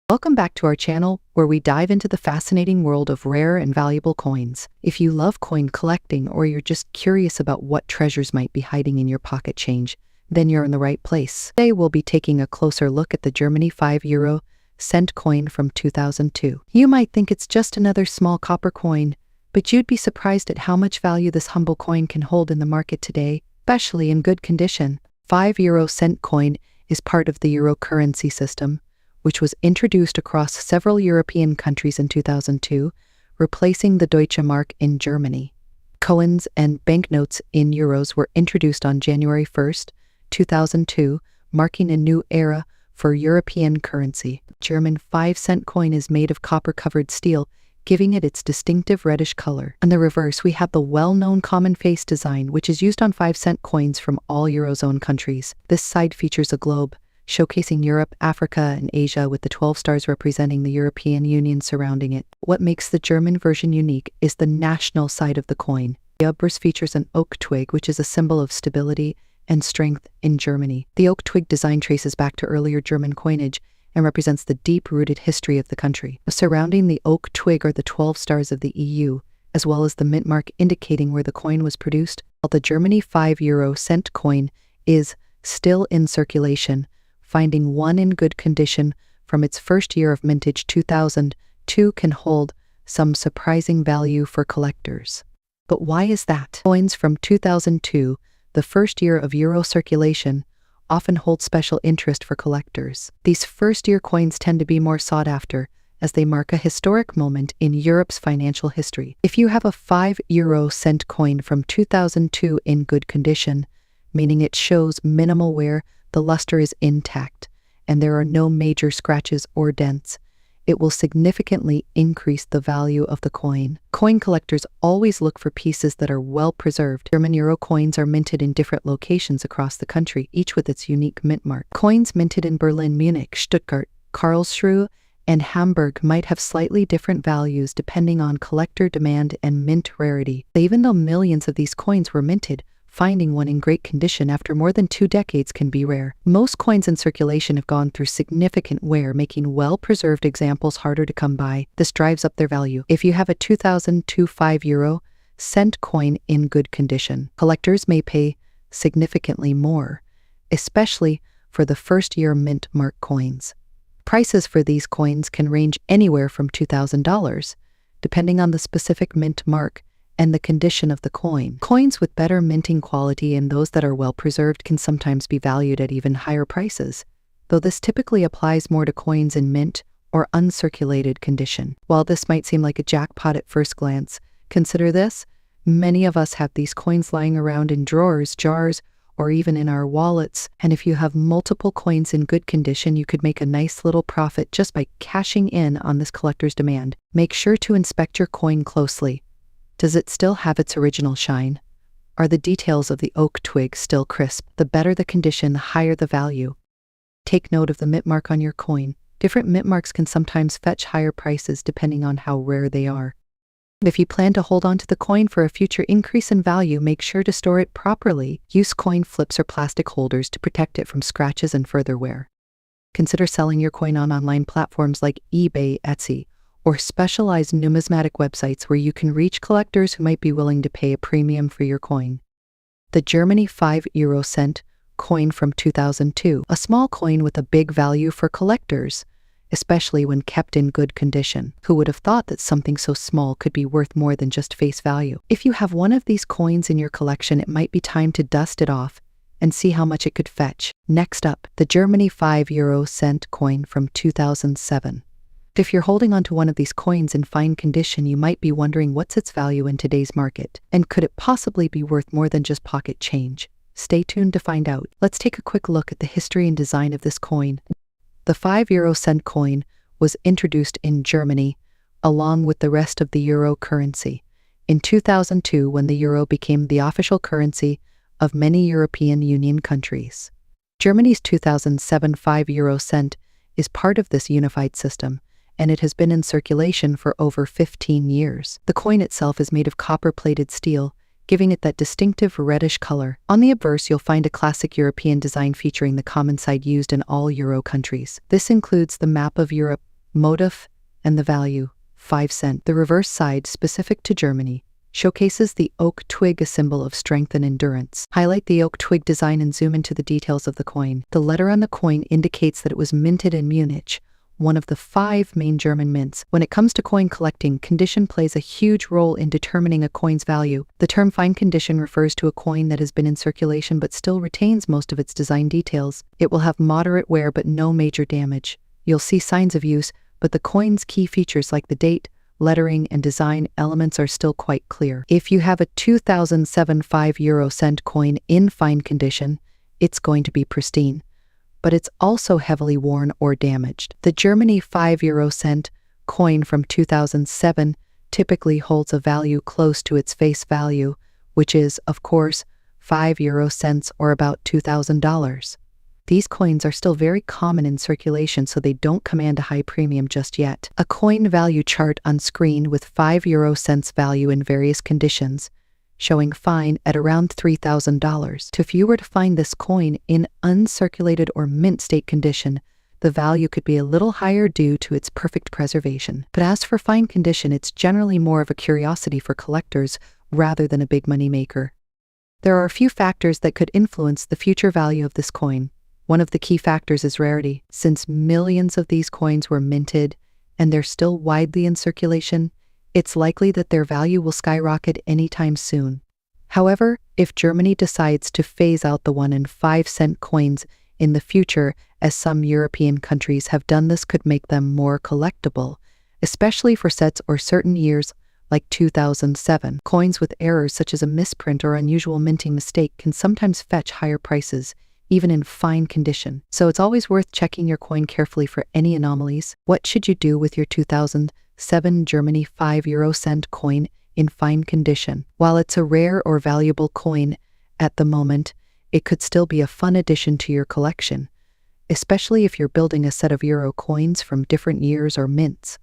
Welcome back to our channel, where we dive into the fascinating world of rare and valuable coins. If you love coin collecting or you're just curious about what treasures might be hiding in your pocket change, then you're in the right place. Today we'll be taking a closer look at the Germany €5 cent coin from 2002. You might think it's just another small copper coin, but you'd be surprised at how much value this humble coin can hold in the market today, especially in good condition. €5 cent coin is part of the euro currency system, which was introduced across several European countries in 2002, replacing the Deutsche Mark in Germany. Coins and banknotes in euros were introduced on January 1st, 2002, marking a new era for European currency. German 5-cent coin is made of copper-covered steel, giving it its distinctive reddish color. On the reverse, we have the well-known common face design, which is used on 5-cent coins from all Eurozone countries. This side features a globe, showcasing Europe, Africa, and Asia, with the 12 stars representing the European Union surrounding it. What makes the German version unique is the national side of the coin. The obverse features an oak twig, which is a symbol of stability and strength in Germany. The oak twig design traces back to earlier German coinage and represents the deep-rooted history of the country. Surrounding the oak twig are the 12 stars of the EU, as well as the mint mark indicating where the coin was produced. While the Germany €5 cent coin is still in circulation, finding one in good condition from its first year of mintage 2002 can hold some surprising value for collectors. But why is that? Coins from 2002, the first year of euro circulation, often hold special interest for collectors. These first-year coins tend to be more sought after, as they mark a historic moment in Europe's financial history. If you have a €5 cent coin from 2002 in good condition, meaning it shows minimal wear, the luster is intact, and there are no major scratches or dents, it will significantly increase the value of the coin. Coin collectors always look for pieces that are well preserved. German euro coins are minted in different locations across the country, each with its unique mint mark. Coins minted in Berlin, Munich, Stuttgart, Karlsruhe, and Hamburg might have slightly different values depending on collector demand and mint rarity. Even though millions of these coins were minted, finding one in great condition after more than 2 decades can be rare. Most coins in circulation have gone through significant wear, making well-preserved examples harder to come by. This drives up their value. If you have a 2002 €5 cent coin in good condition, collectors may pay significantly more, especially for the first-year mint mark coins. Prices for these coins can range anywhere from $2,000, depending on the specific mint mark and the condition of the coin. Coins with better minting quality and those that are well preserved can sometimes be valued at even higher prices, though this typically applies more to coins in mint or uncirculated condition. While this might seem like a jackpot at first glance, consider this: many of us have these coins lying around in drawers, jars, or even in our wallets, and if you have multiple coins in good condition, you could make a nice little profit just by cashing in on this collector's demand. Make sure to inspect your coin closely. Does it still have its original shine? Are the details of the oak twig still crisp? The better the condition, the higher the value. Take note of the mint mark on your coin. Different mint marks can sometimes fetch higher prices depending on how rare they are. If you plan to hold on to the coin for a future increase in value, make sure to store it properly. Use coin flips or plastic holders to protect it from scratches and further wear. Consider selling your coin on online platforms like eBay, Etsy, or specialized numismatic websites where you can reach collectors who might be willing to pay a premium for your coin. The Germany €5 cent coin from 2002, a small coin with a big value for collectors, especially when kept in good condition. Who would have thought that something so small could be worth more than just face value? If you have one of these coins in your collection, it might be time to dust it off and see how much it could fetch. Next up, the Germany €5 cent coin from 2007. If you're holding onto one of these coins in fine condition, you might be wondering what's its value in today's market, and could it possibly be worth more than just pocket change? Stay tuned to find out. Let's take a quick look at the history and design of this coin. The €5 cent coin was introduced in Germany, along with the rest of the euro currency, in 2002 when the euro became the official currency of many European Union countries. Germany's 2007 €5 cent is part of this unified system, and it has been in circulation for over 15 years. The coin itself is made of copper-plated steel, giving it that distinctive reddish color. On the obverse, you'll find a classic European design featuring the common side used in all Euro countries. This includes the map of Europe, motif, and the value, 5 cent. The reverse side, specific to Germany, showcases the oak twig, a symbol of strength and endurance. Highlight the oak twig design and zoom into the details of the coin. The letter on the coin indicates that it was minted in Munich, one of the 5 main German mints. When it comes to coin collecting, condition plays a huge role in determining a coin's value. The term fine condition refers to a coin that has been in circulation but still retains most of its design details. It will have moderate wear but no major damage. You'll see signs of use, but the coin's key features like the date, lettering, and design elements are still quite clear. If you have a 2007 5 cent coin in fine condition, it's going to be pristine, but it's also heavily worn or damaged. The Germany 5 cent coin from 2007 typically holds a value close to its face value, which is, of course, 5 cents or about $2,000. These coins are still very common in circulation, so they don't command a high premium just yet. A coin value chart on screen with 5 cents value in various conditions, showing fine at around $3,000. If you were to find this coin in uncirculated or mint state condition, the value could be a little higher due to its perfect preservation. But as for fine condition, it's generally more of a curiosity for collectors rather than a big money maker. There are a few factors that could influence the future value of this coin. One of the key factors is rarity. Since millions of these coins were minted and they're still widely in circulation, it's likely that their value will skyrocket anytime soon. However, if Germany decides to phase out the 1 and 5 cent coins in the future, as some European countries have done, this could make them more collectible, especially for sets or certain years like 2007. Coins with errors such as a misprint or unusual minting mistake can sometimes fetch higher prices, even in fine condition. So it's always worth checking your coin carefully for any anomalies. What should you do with your 2007 Germany 5 cent coin in fine condition? While it's a rare or valuable coin at the moment, it could still be a fun addition to your collection, especially if you're building a set of euro coins from different years or mints.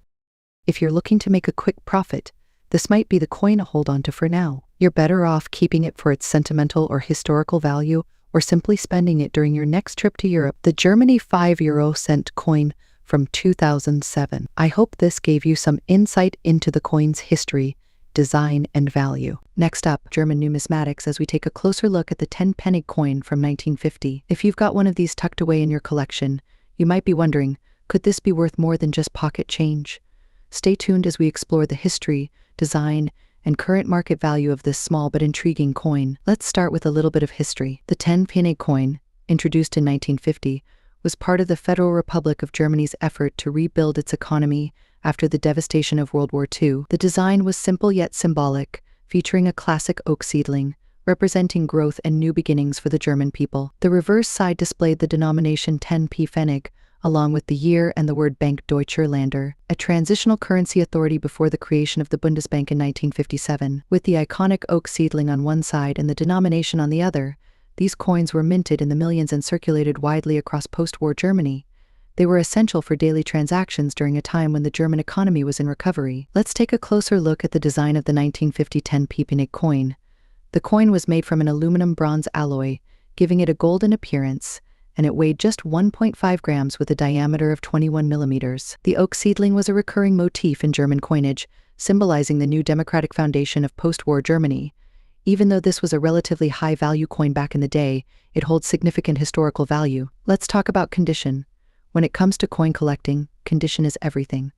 If you're looking to make a quick profit, this might be the coin to hold on to for now. You're better off keeping it for its sentimental or historical value, or simply spending it during your next trip to Europe. The Germany 5 cent coin from 2007. I hope this gave you some insight into the coin's history, design, and value. Next up, German numismatics, as we take a closer look at the 10-penny coin from 1950. If you've got one of these tucked away in your collection, you might be wondering, could this be worth more than just pocket change? Stay tuned as we explore the history, design, and current market value of this small but intriguing coin. Let's start with a little bit of history. The 10-penny coin, introduced in 1950, was part of the Federal Republic of Germany's effort to rebuild its economy after the devastation of World War II. The design was simple yet symbolic, featuring a classic oak seedling, representing growth and new beginnings for the German people. The reverse side displayed the denomination 10p Pfennig, along with the year and the word Bank Deutscher Länder, a transitional currency authority before the creation of the Bundesbank in 1957. With the iconic oak seedling on one side and the denomination on the other, these coins were minted in the millions and circulated widely across post-war Germany. They were essential for daily transactions during a time when the German economy was in recovery. Let's take a closer look at the design of the 1950 10p Pfennig coin. The coin was made from an aluminum-bronze alloy, giving it a golden appearance, and it weighed just 1.5 grams with a diameter of 21 millimeters. The oak seedling was a recurring motif in German coinage, symbolizing the new democratic foundation of post-war Germany. Even though this was a relatively high-value coin back in the day, it holds significant historical value. Let's talk about condition. When it comes to coin collecting, condition is everything.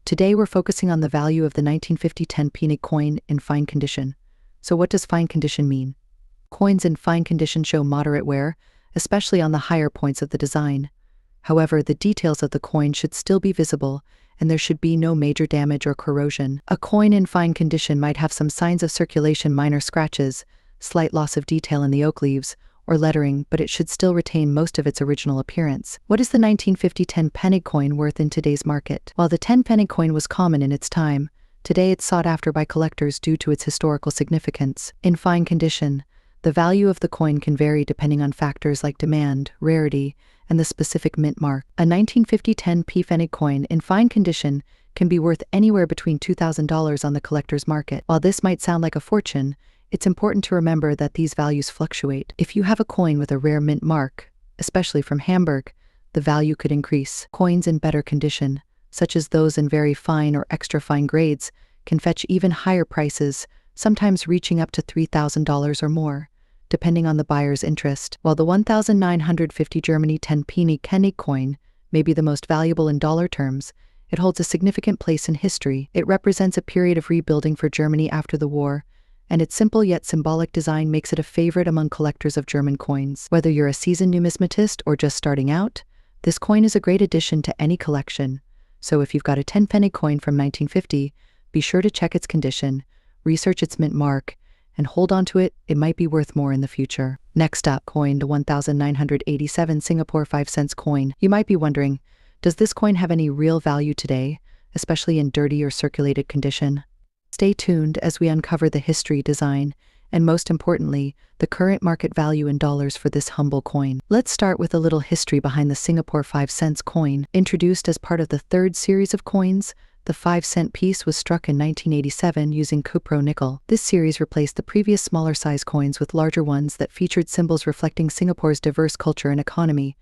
Today we're focusing on the value of the 1950 10p coin in fine condition. So what does fine condition mean? Coins in fine condition show moderate wear, especially on the higher points of the design. However, the details of the coin should still be visible, and there should be no major damage or corrosion. A coin in fine condition might have some signs of circulation, minor scratches, slight loss of detail in the oak leaves, or lettering, but it should still retain most of its original appearance. What is the 1950 10p coin worth in today's market? While the 10p coin was common in its time, today it's sought after by collectors due to its historical significance. In fine condition, the value of the coin can vary depending on factors like demand, rarity, and the specific mint mark. A 1950 10p Pfennig coin in fine condition can be worth anywhere between $2,000 on the collector's market. While this might sound like a fortune, it's important to remember that these values fluctuate. If you have a coin with a rare mint mark, especially from Hamburg, the value could increase. Coins in better condition. such as those in very fine or extra fine grades, can fetch even higher prices, sometimes reaching up to $3,000 or more, depending on the buyer's interest. While the 1950 Germany 10-penny Kenny coin may be the most valuable in dollar terms, it holds a significant place in history. It represents a period of rebuilding for Germany after the war, and its simple yet symbolic design makes it a favorite among collectors of German coins. Whether you're a seasoned numismatist or just starting out, this coin is a great addition to any collection. So if you've got a 10-penny coin from 1950, be sure to check its condition, research its mint mark, and hold on to it. It might be worth more in the future. Next up, coin to 1987 Singapore 5-cent coin. You might be wondering, does this coin have any real value today, especially in dirty or circulated condition? Stay tuned as we uncover the history, design, and most importantly, the current market value in dollars for this humble coin. Let's start with a little history behind the Singapore 5-cent coin. Introduced as part of the third series of coins, the 5-cent piece was struck in 1987 using cupro nickel. This series replaced the previous smaller size coins with larger ones that featured symbols reflecting Singapore's diverse culture and economy.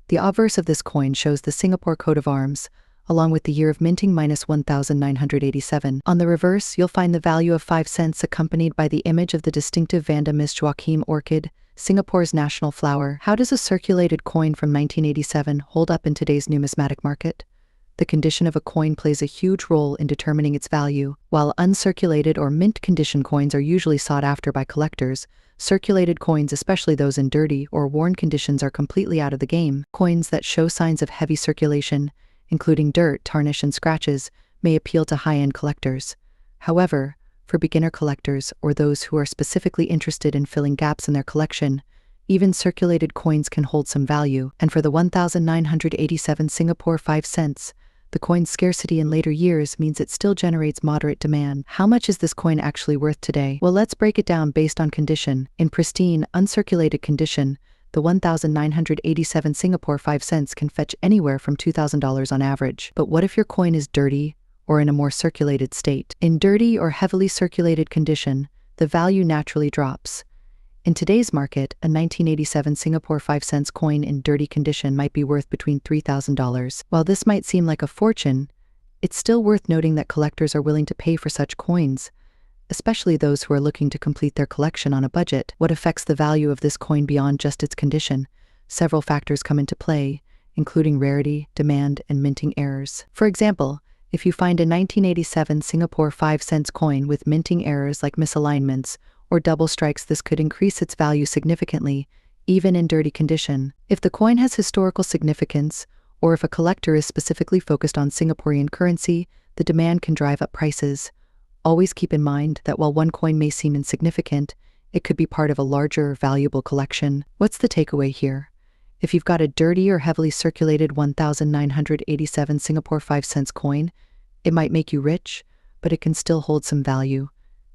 The obverse of this coin shows the Singapore coat of arms, along with the year of minting -1987. On the reverse, you'll find the value of 5 cents accompanied by the image of the distinctive Vanda Miss Joaquim orchid, Singapore's national flower. How does a circulated coin from 1987 hold up in today's numismatic market? The condition of a coin plays a huge role in determining its value. While uncirculated or mint condition coins are usually sought after by collectors, circulated coins, especially those in dirty or worn conditions, are completely out of the game. Coins that show signs of heavy circulation, including dirt, tarnish, and scratches, may appeal to high-end collectors. However, for beginner collectors or those who are specifically interested in filling gaps in their collection, even circulated coins can hold some value. And for the 1987 Singapore 5 cents, the coin's scarcity in later years means it still generates moderate demand. How much is this coin actually worth today? Well, let's break it down based on condition. In pristine, uncirculated condition, the 1987 Singapore 5 cents can fetch anywhere from $2,000 on average. But what if your coin is dirty or in a more circulated state? In dirty or heavily circulated condition, the value naturally drops. In today's market, a 1987 Singapore 5 cents coin in dirty condition might be worth between $3,000. While this might seem like a fortune, it's still worth noting that collectors are willing to pay for such coins, especially those who are looking to complete their collection on a budget. What affects the value of this coin beyond just its condition? Several factors come into play, including rarity, demand, and minting errors. For example, if you find a 1987 Singapore 5 cents coin with minting errors like misalignments or double strikes, this could increase its value significantly, even in dirty condition. If the coin has historical significance, or if a collector is specifically focused on Singaporean currency, the demand can drive up prices. Always keep in mind that while one coin may seem insignificant, it could be part of a larger, valuable collection. What's the takeaway here? If you've got a dirty or heavily circulated 1987 Singapore 5 cents coin, it might make you rich, but it can still hold some value.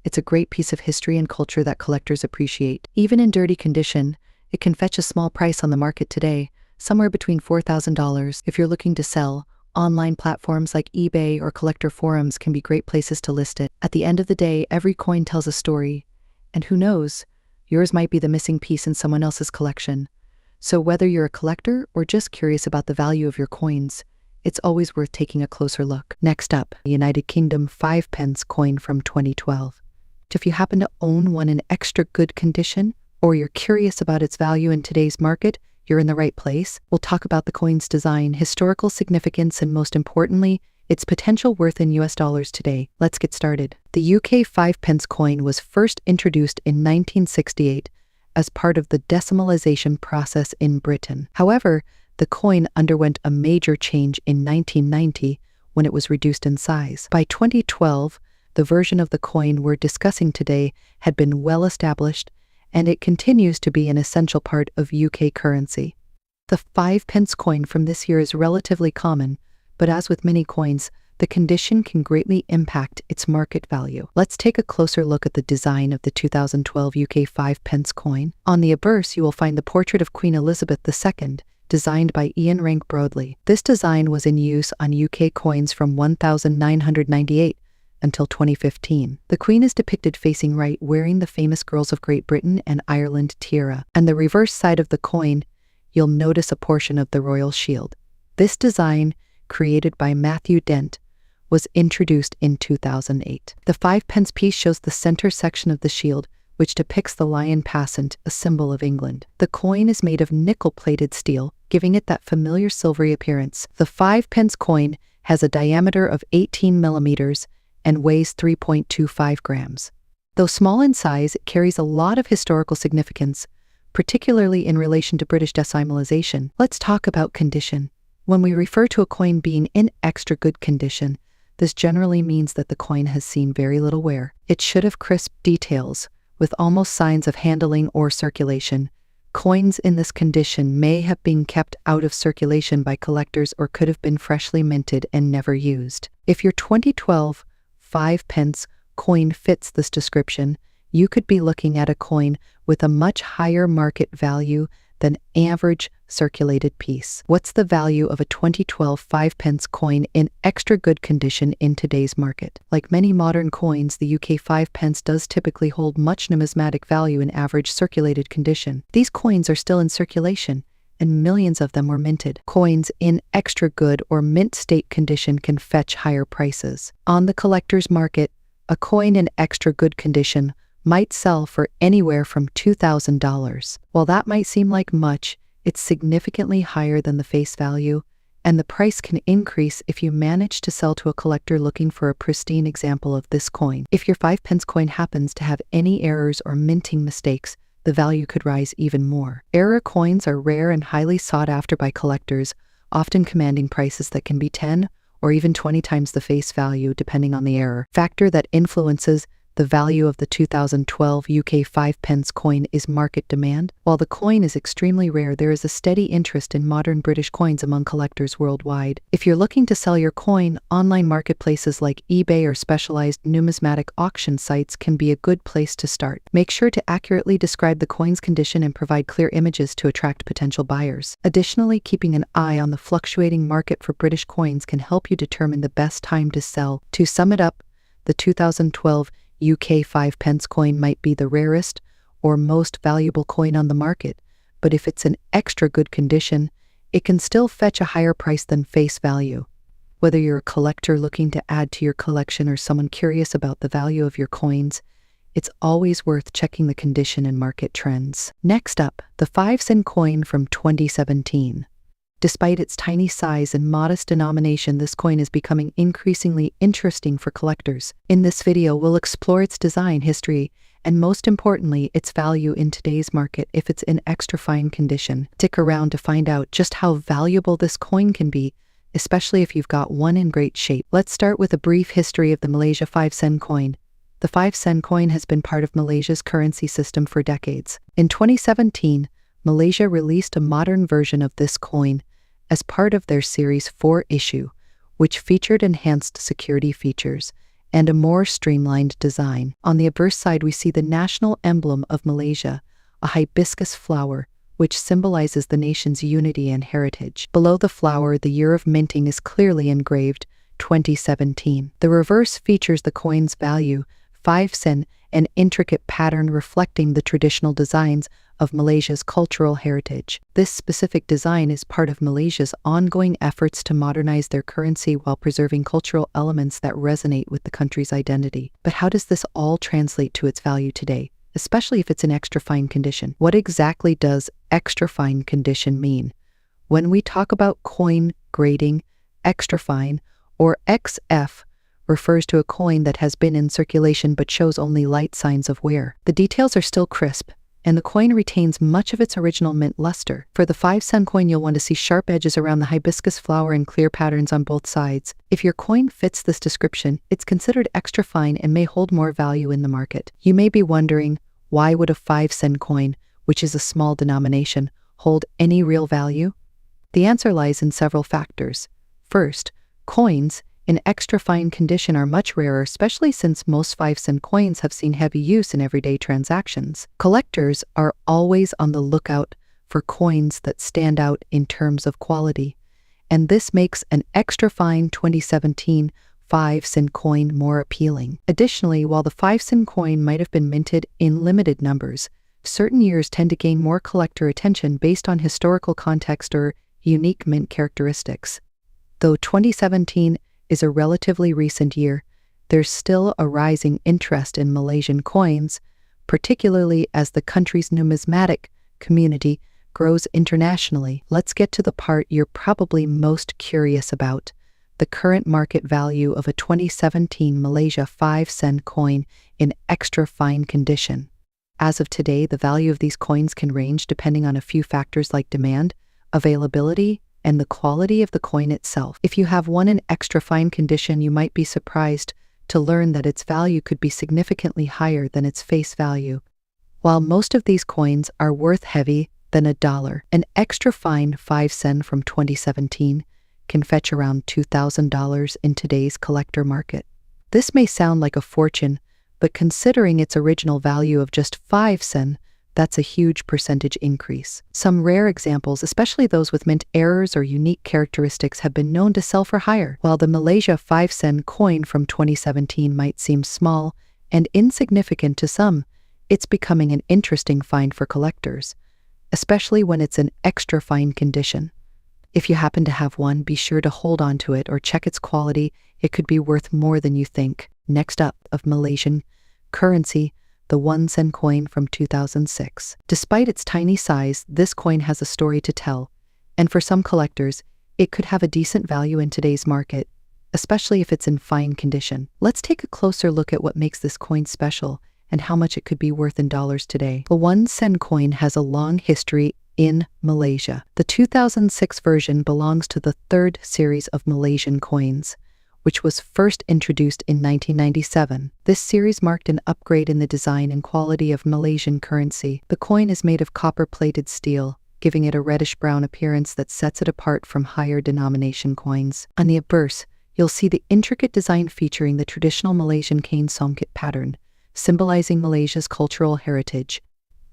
It's a great piece of history and culture that collectors appreciate. Even in dirty condition, it can fetch a small price on the market today, somewhere between $4,000. If you're looking to sell, online platforms like eBay or collector forums can be great places to list it. At the end of the day, every coin tells a story, and who knows, yours might be the missing piece in someone else's collection. So whether you're a collector or just curious about the value of your coins, it's always worth taking a closer look. Next up, the United Kingdom 5 pence coin from 2012. If you happen to own one in extra good condition, or you're curious about its value in today's market, you're in the right place. We'll talk about the coin's design, historical significance, and most importantly, its potential worth in US dollars today. Let's get started. The UK 5 pence coin was first introduced in 1968 as part of the decimalization process in Britain. However, the coin underwent a major change in 1990 when it was reduced in size. By 2012, the version of the coin we're discussing today had been well established, and it continues to be an essential part of UK currency. The 5 pence coin from this year is relatively common, but as with many coins, the condition can greatly impact its market value. Let's take a closer look at the design of the 2012 UK 5 pence coin. On the obverse, you will find the portrait of Queen Elizabeth II, designed by Ian Rank Broadley. This design was in use on UK coins from 1998 until 2015. The Queen is depicted facing right, wearing the famous Girls of Great Britain and Ireland tiara. On the reverse side of the coin, you'll notice a portion of the royal shield. This design created by Matthew Dent, was introduced in 2008. The 5-pence piece shows the center section of the shield, which depicts the lion passant, a symbol of England. The coin is made of nickel-plated steel, giving it that familiar silvery appearance. The 5-pence coin has a diameter of 18 millimeters and weighs 3.25 grams. Though small in size, it carries a lot of historical significance, particularly in relation to British decimalization. Let's talk about condition. When we refer to a coin being in extra good condition, this generally means that the coin has seen very little wear. It should have crisp details, with almost signs of handling or circulation. Coins in this condition may have been kept out of circulation by collectors or could have been freshly minted and never used. If your 2012 5-pence coin fits this description, you could be looking at a coin with a much higher market value than average circulated piece. What's the value of a 2012 5-pence coin in extra good condition in today's market? Like many modern coins, the UK 5-pence does typically hold much numismatic value in average circulated condition. These coins are still in circulation, and millions of them were minted. Coins in extra good or mint state condition can fetch higher prices. On the collector's market, a coin in extra good condition might sell for anywhere from $2,000. While that might seem like much, it's significantly higher than the face value, and the price can increase if you manage to sell to a collector looking for a pristine example of this coin. If your 5-pence coin happens to have any errors or minting mistakes, the value could rise even more. Error coins are rare and highly sought after by collectors, often commanding prices that can be 10 or even 20 times the face value depending on the error. Factor that influences the value of the 2012 UK 5-pence coin is market demand. While the coin is extremely rare, there is a steady interest in modern British coins among collectors worldwide. If you're looking to sell your coin, online marketplaces like eBay or specialized numismatic auction sites can be a good place to start. Make sure to accurately describe the coin's condition and provide clear images to attract potential buyers. Additionally, keeping an eye on the fluctuating market for British coins can help you determine the best time to sell. To sum it up, the 2012 UK 5-pence coin might be the rarest or most valuable coin on the market, but if it's in extra good condition, it can still fetch a higher price than face value. Whether you're a collector looking to add to your collection or someone curious about the value of your coins, it's always worth checking the condition and market trends. Next up, the 5-cent coin from 2017. Despite its tiny size and modest denomination, this coin is becoming increasingly interesting for collectors. In this video, we'll explore its design, history, and most importantly, its value in today's market if it's in extra fine condition. Stick around to find out just how valuable this coin can be, especially if you've got one in great shape. Let's start with a brief history of the Malaysia 5-cent coin. The 5-cent coin has been part of Malaysia's currency system for decades. In 2017, Malaysia released a modern version of this coin as part of their Series 4 issue, which featured enhanced security features and a more streamlined design. On the obverse side, we see the national emblem of Malaysia, a hibiscus flower, which symbolizes the nation's unity and heritage. Below the flower, the year of minting is clearly engraved, 2017. The reverse features the coin's value, 5 sen, an intricate pattern reflecting the traditional designs of Malaysia's cultural heritage. This specific design is part of Malaysia's ongoing efforts to modernize their currency while preserving cultural elements that resonate with the country's identity. But how does this all translate to its value today, especially if it's in extra fine condition? What exactly does extra fine condition mean? When we talk about coin grading, extra fine, or XF, refers to a coin that has been in circulation but shows only light signs of wear. The details are still crisp, and the coin retains much of its original mint luster. For the 5-cent coin, you'll want to see sharp edges around the hibiscus flower and clear patterns on both sides. If your coin fits this description, it's considered extra fine and may hold more value in the market. You may be wondering, why would a 5-cent coin, which is a small denomination, hold any real value? The answer lies in several factors. First, coins in extra fine condition are much rarer, especially since most 5-cent coins have seen heavy use in everyday transactions. Collectors are always on the lookout for coins that stand out in terms of quality, and this makes an extra fine 2017 5-cent coin more appealing. Additionally, while the 5-cent coin might have been minted in limited numbers, certain years tend to gain more collector attention based on historical context or unique mint characteristics. Though 2017 is a relatively recent year, there's still a rising interest in Malaysian coins, particularly as the country's numismatic community grows internationally. Let's get to the part you're probably most curious about: the current market value of a 2017 Malaysia 5-cent coin in extra fine condition. As of today, the value of these coins can range depending on a few factors like demand, availability, and the quality of the coin itself. If you have one in extra fine condition, you might be surprised to learn that its value could be significantly higher than its face value. While most of these coins are worth heavy than $1, an extra fine 5-cent from 2017 can fetch around $2,000 in today's collector market. This may sound like a fortune, but considering its original value of just 5 cents, that's a huge percentage increase. Some rare examples, especially those with mint errors or unique characteristics, have been known to sell for higher. While the Malaysia 5-cent coin from 2017 might seem small and insignificant to some, it's becoming an interesting find for collectors, especially when it's in extra fine condition. If you happen to have one, be sure to hold on to it or check its quality. It could be worth more than you think. Next up, of Malaysian currency, the 1-cent coin from 2006. Despite its tiny size, this coin has a story to tell, and for some collectors, it could have a decent value in today's market, especially if it's in fine condition. Let's take a closer look at what makes this coin special and how much it could be worth in dollars today. The 1-cent coin has a long history in Malaysia. The 2006 version belongs to the third series of Malaysian coins, which was first introduced in 1997. This series marked an upgrade in the design and quality of Malaysian currency. The coin is made of copper-plated steel, giving it a reddish-brown appearance that sets it apart from higher denomination coins. On the obverse, you'll see the intricate design featuring the traditional Malaysian cane songket pattern, symbolizing Malaysia's cultural heritage.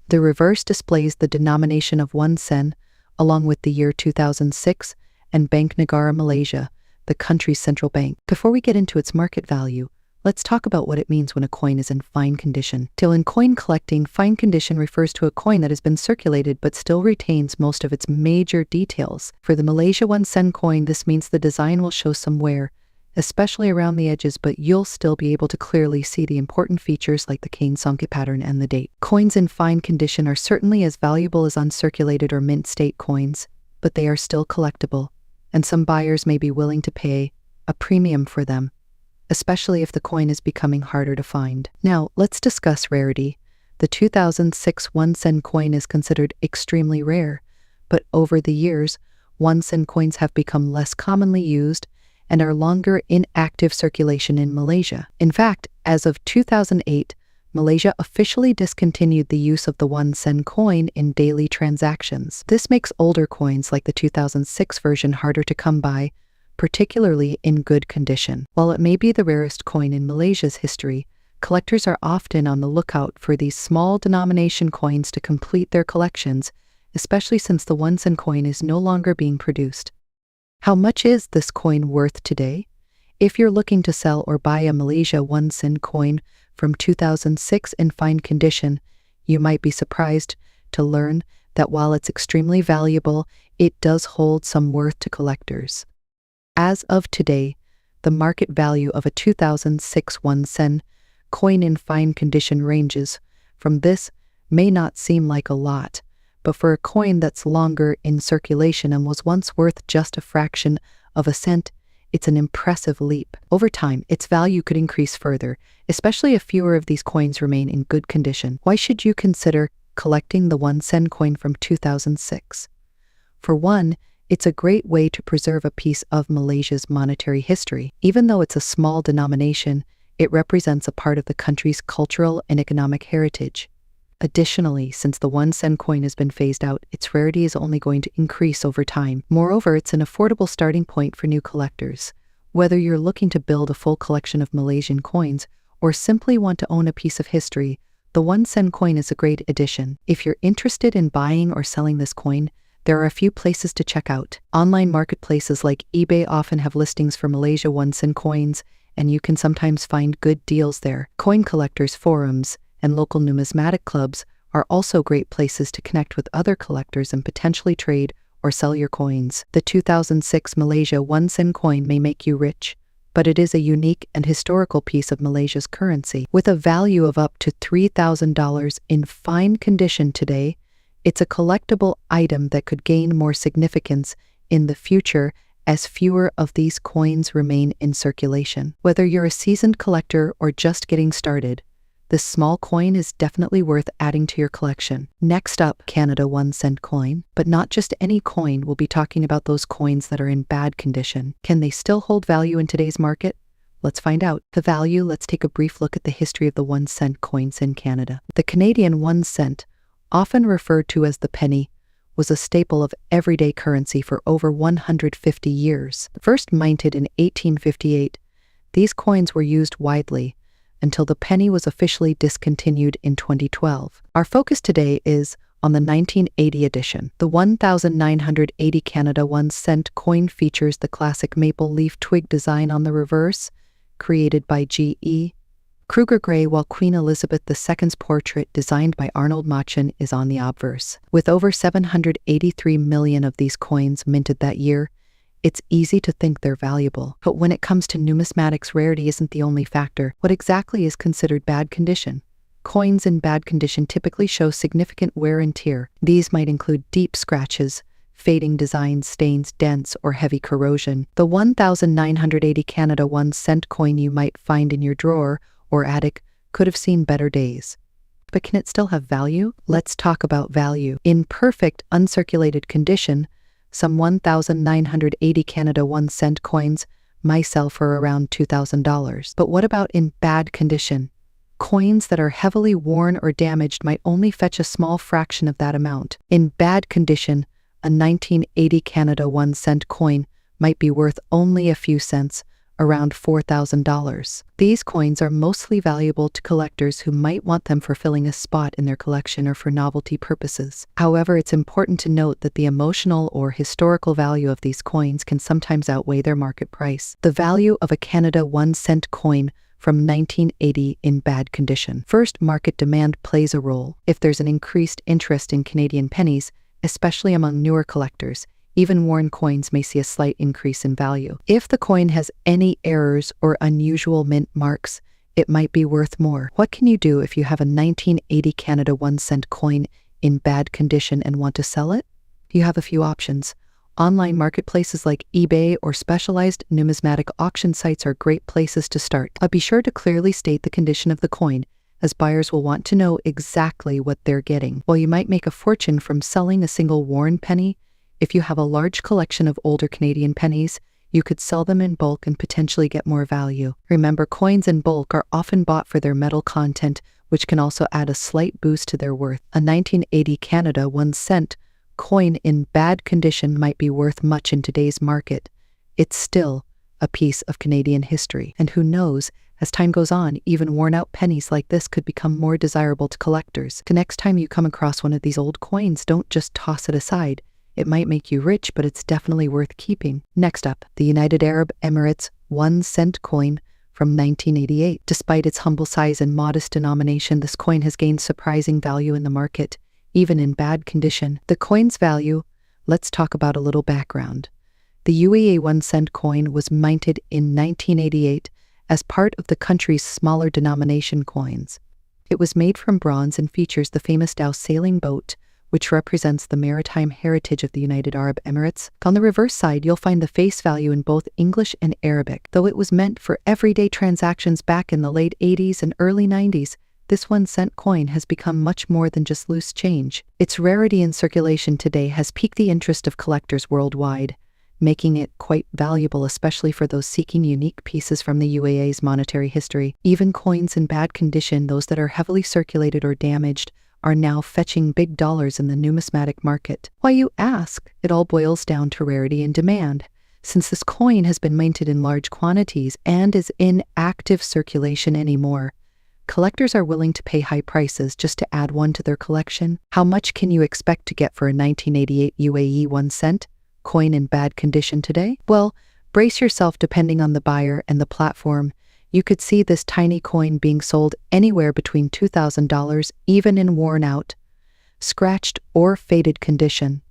The reverse displays the denomination of 1 cent, along with the year 2006 and Bank Negara Malaysia, the country's central bank. Before we get into its market value, let's talk about what it means when a coin is in fine condition. Still, in coin collecting, fine condition refers to a coin that has been circulated but still retains most of its major details. For the Malaysia 1-cent coin, this means the design will show some wear, especially around the edges, but you'll still be able to clearly see the important features like the cane songket pattern and the date. Coins in fine condition are certainly as valuable as uncirculated or mint state coins, but they are still collectible, and some buyers may be willing to pay a premium for them, especially if the coin is becoming harder to find. Now, let's discuss rarity. The 2006 1-cent coin is considered extremely rare, but over the years, 1-cent coins have become less commonly used and are longer in active circulation in Malaysia. In fact, as of 2008, Malaysia officially discontinued the use of the 1-cent coin in daily transactions. This makes older coins like the 2006 version harder to come by, particularly in good condition. While it may be the rarest coin in Malaysia's history, collectors are often on the lookout for these small denomination coins to complete their collections, especially since the 1-cent coin is no longer being produced. How much is this coin worth today? If you're looking to sell or buy a Malaysia 1-cent coin from 2006 in fine condition, you might be surprised to learn that while it's extremely valuable, it does hold some worth to collectors. As of today, the market value of a 2006 1-cent coin in fine condition ranges from this may not seem like a lot, but for a coin that's longer in circulation and was once worth just a fraction of a cent, it's an impressive leap. Over time, its value could increase further, especially if fewer of these coins remain in good condition. Why should you consider collecting the 1-cent coin from 2006? For one, it's a great way to preserve a piece of Malaysia's monetary history. Even though it's a small denomination, it represents a part of the country's cultural and economic heritage. Additionally, since the 1-cent coin has been phased out, its rarity is only going to increase over time. Moreover, it's an affordable starting point for new collectors. Whether you're looking to build a full collection of Malaysian coins or simply want to own a piece of history, the 1-cent coin is a great addition. If you're interested in buying or selling this coin, there are a few places to check out. Online marketplaces like eBay often have listings for Malaysia 1-cent coins, and you can sometimes find good deals there. Coin collectors forums and local numismatic clubs are also great places to connect with other collectors and potentially trade or sell your coins. The 2006 Malaysia 1 cent coin may make you rich, but it is a unique and historical piece of Malaysia's currency. With a value of up to $3,000 in fine condition today, it's a collectible item that could gain more significance in the future as fewer of these coins remain in circulation. Whether you're a seasoned collector or just getting started, this small coin is definitely worth adding to your collection. Next up, Canada 1 cent coin. But not just any coin, we'll be talking about those coins that are in bad condition. Can they still hold value in today's market? Let's find out. The value, let's take a brief look at the history of the 1 cent coins in Canada. The Canadian 1 cent, often referred to as the penny, was a staple of everyday currency for over 150 years. First minted in 1858, these coins were used widely until the penny was officially discontinued in 2012. Our focus today is on the 1980 edition. The 1980 Canada 1 cent coin features the classic maple leaf twig design on the reverse, created by G.E. Kruger Gray, while Queen Elizabeth II's portrait, designed by Arnold Machen, is on the obverse. With over 783 million of these coins minted that year, it's easy to think they're valuable. But when it comes to numismatics, rarity isn't the only factor. What exactly is considered bad condition? Coins in bad condition typically show significant wear and tear. These might include deep scratches, fading designs, stains, dents, or heavy corrosion. The 1980 Canada 1 cent coin you might find in your drawer or attic could have seen better days. But can it still have value? Let's talk about value. In perfect, uncirculated condition, some 1980 Canada 1 cent coins might sell for around $2,000. But what about in bad condition? Coins that are heavily worn or damaged might only fetch a small fraction of that amount. In bad condition, a 1980 Canada 1 cent coin might be worth only a few cents, around $4,000. These coins are mostly valuable to collectors who might want them for filling a spot in their collection or for novelty purposes. However, it's important to note that the emotional or historical value of these coins can sometimes outweigh their market price. The value of a Canada 1 cent coin from 1980 in bad condition. First, market demand plays a role. If there's an increased interest in Canadian pennies, especially among newer collectors, even worn coins may see a slight increase in value. If the coin has any errors or unusual mint marks, it might be worth more. What can you do if you have a 1980 Canada 1 cent coin in bad condition and want to sell it? You have a few options. Online marketplaces like eBay or specialized numismatic auction sites are great places to start. But be sure to clearly state the condition of the coin, as buyers will want to know exactly what they're getting. While you might make a fortune from selling a single worn penny, if you have a large collection of older Canadian pennies, you could sell them in bulk and potentially get more value. Remember, coins in bulk are often bought for their metal content, which can also add a slight boost to their worth. A 1980 Canada 1 cent coin in bad condition might be worth much in today's market. It's still a piece of Canadian history. And who knows, as time goes on, even worn-out pennies like this could become more desirable to collectors. The next time you come across one of these old coins, don't just toss it aside. It might make you rich, but it's definitely worth keeping. Next up, the United Arab Emirates 1 cent coin from 1988. Despite its humble size and modest denomination, this coin has gained surprising value in the market, even in bad condition. The coin's value, let's talk about a little background. The UAE 1 cent coin was minted in 1988 as part of the country's smaller denomination coins. It was made from bronze and features the famous Dhow sailing boat, which represents the maritime heritage of the United Arab Emirates. On the reverse side, you'll find the face value in both English and Arabic. Though it was meant for everyday transactions back in the late 80s and early 90s, this 1 cent coin has become much more than just loose change. Its rarity in circulation today has piqued the interest of collectors worldwide, making it quite valuable, especially for those seeking unique pieces from the UAE's monetary history. Even coins in bad condition, those that are heavily circulated or damaged, are now fetching big dollars in the numismatic market. Why, you ask? It all boils down to rarity and demand. Since this coin has been minted in large quantities and is in active circulation anymore, collectors are willing to pay high prices just to add one to their collection. How much can you expect to get for a 1988 UAE 1 cent coin in bad condition today? Well, brace yourself depending on the buyer and the platform. You could see this tiny coin being sold anywhere between $2,000, even in worn out, scratched, or faded condition.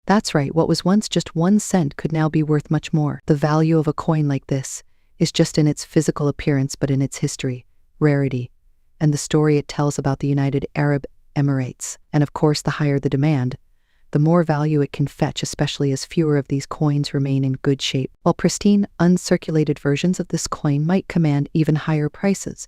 That's right, what was once just 1 cent could now be worth much more. The value of a coin like this is just in its physical appearance, but in its history, rarity, and the story it tells about the United Arab Emirates. And of course, the higher the demand, the more value it can fetch, especially as fewer of these coins remain in good shape. While pristine, uncirculated versions of this coin might command even higher prices,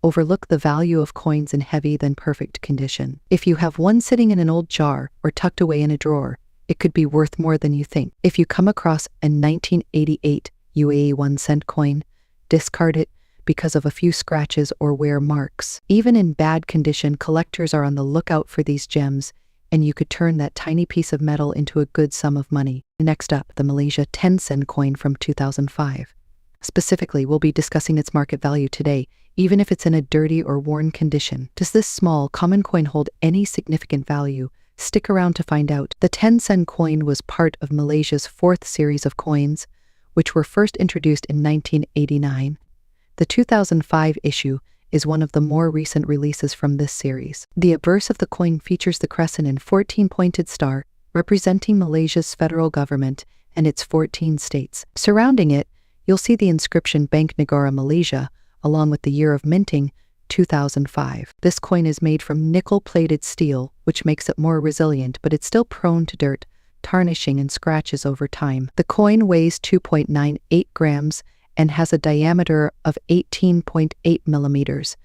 overlook the value of coins in heavy than perfect condition. If you have one sitting in an old jar or tucked away in a drawer, it could be worth more than you think. If you come across a 1988 UAE 1 cent coin, discard it because of a few scratches or wear marks. Even in bad condition, collectors are on the lookout for these gems, and you could turn that tiny piece of metal into a good sum of money. Next up, the Malaysia 10-cent coin from 2005. Specifically, we'll be discussing its market value today, even if it's in a dirty or worn condition. Does this small, common coin hold any significant value? Stick around to find out. The 10-cent coin was part of Malaysia's fourth series of coins, which were first introduced in 1989. The 2005 issue is one of the more recent releases from this series. The obverse of the coin features the crescent and 14-pointed star, representing Malaysia's federal government and its 14 states. Surrounding it, you'll see the inscription Bank Negara Malaysia, along with the year of minting, 2005. This coin is made from nickel-plated steel, which makes it more resilient, but it's still prone to dirt, tarnishing, and scratches over time. The coin weighs 2.98 grams and has a diameter of 18.8 millimeters,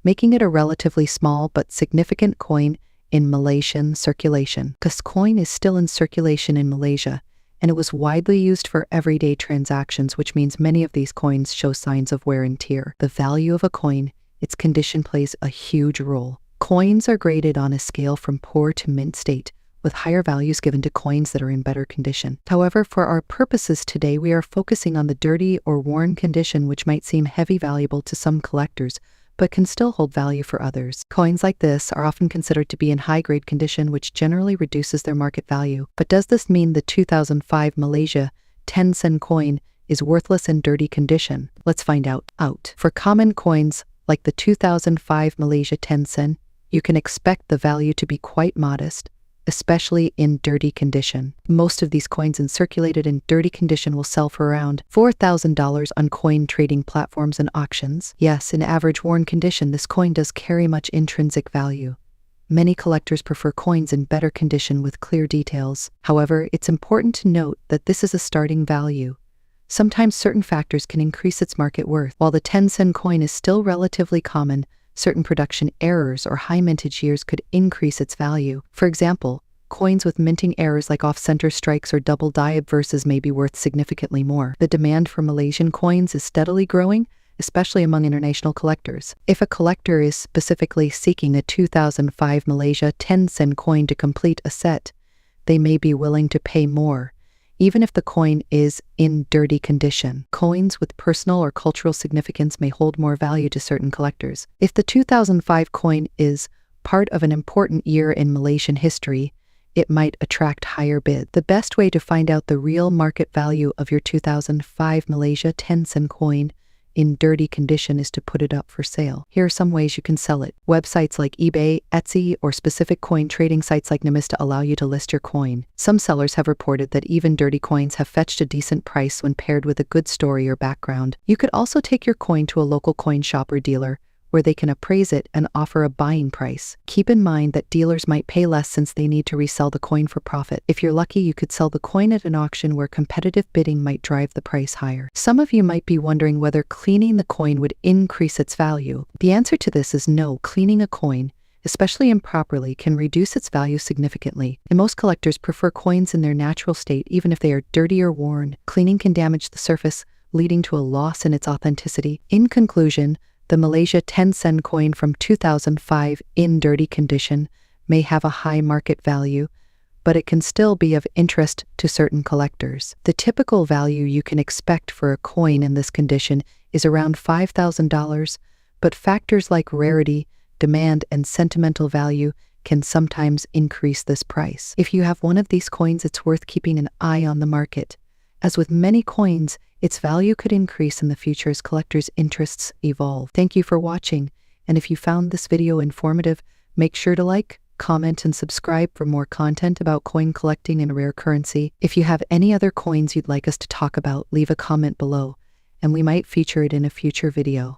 making it a relatively small but significant coin in Malaysian circulation. This coin is still in circulation in Malaysia, and it was widely used for everyday transactions, which means many of these coins show signs of wear and tear. The value of a coin, its condition plays a huge role. Coins are graded on a scale from poor to mint state, with higher values given to coins that are in better condition. However, for our purposes today, we are focusing on the dirty or worn condition, which might seem heavy valuable to some collectors, but can still hold value for others. Coins like this are often considered to be in high-grade condition, which generally reduces their market value. But does this mean the 2005 Malaysia 10-cent coin is worthless in dirty condition? Let's find out. For common coins like the 2005 Malaysia 10-cent, you can expect the value to be quite modest, especially in dirty condition. Most of these coins circulated in dirty condition will sell for around $4,000 on coin trading platforms and auctions. Yes, in average worn condition, this coin does carry much intrinsic value. Many collectors prefer coins in better condition with clear details. However, it's important to note that this is a starting value. Sometimes certain factors can increase its market worth. While the 10-cent coin is still relatively common, certain production errors or high mintage years could increase its value. For example, coins with minting errors like off-center strikes or double die obverses may be worth significantly more. The demand for Malaysian coins is steadily growing, especially among international collectors. If a collector is specifically seeking a 2005 Malaysia 10-cent coin to complete a set, they may be willing to pay more, even if the coin is in dirty condition. Coins with personal or cultural significance may hold more value to certain collectors. If the 2005 coin is part of an important year in Malaysian history, it might attract higher bids. The best way to find out the real market value of your 2005 Malaysia 10-cent coin in dirty condition is to put it up for sale. Here are some ways you can sell it. Websites like eBay, Etsy, or specific coin trading sites like Namista allow you to list your coin. Some sellers have reported that even dirty coins have fetched a decent price when paired with a good story or background. You could also take your coin to a local coin shop or dealer, where they can appraise it and offer a buying price. Keep in mind that dealers might pay less since they need to resell the coin for profit. If you're lucky, you could sell the coin at an auction where competitive bidding might drive the price higher. Some of you might be wondering whether cleaning the coin would increase its value. The answer to this is no. Cleaning a coin, especially improperly, can reduce its value significantly. And most collectors prefer coins in their natural state, even if they are dirty or worn. Cleaning can damage the surface, leading to a loss in its authenticity. In conclusion, the Malaysia 10-cent coin from 2005 in dirty condition may have a high market value, but it can still be of interest to certain collectors. The typical value you can expect for a coin in this condition is around $5,000, but factors like rarity, demand, and sentimental value can sometimes increase this price. If you have one of these coins, it's worth keeping an eye on the market. As with many coins, its value could increase in the future as collectors' interests evolve. Thank you for watching, and if you found this video informative, make sure to like, comment, and subscribe for more content about coin collecting and rare currency. If you have any other coins you'd like us to talk about, leave a comment below, and we might feature it in a future video.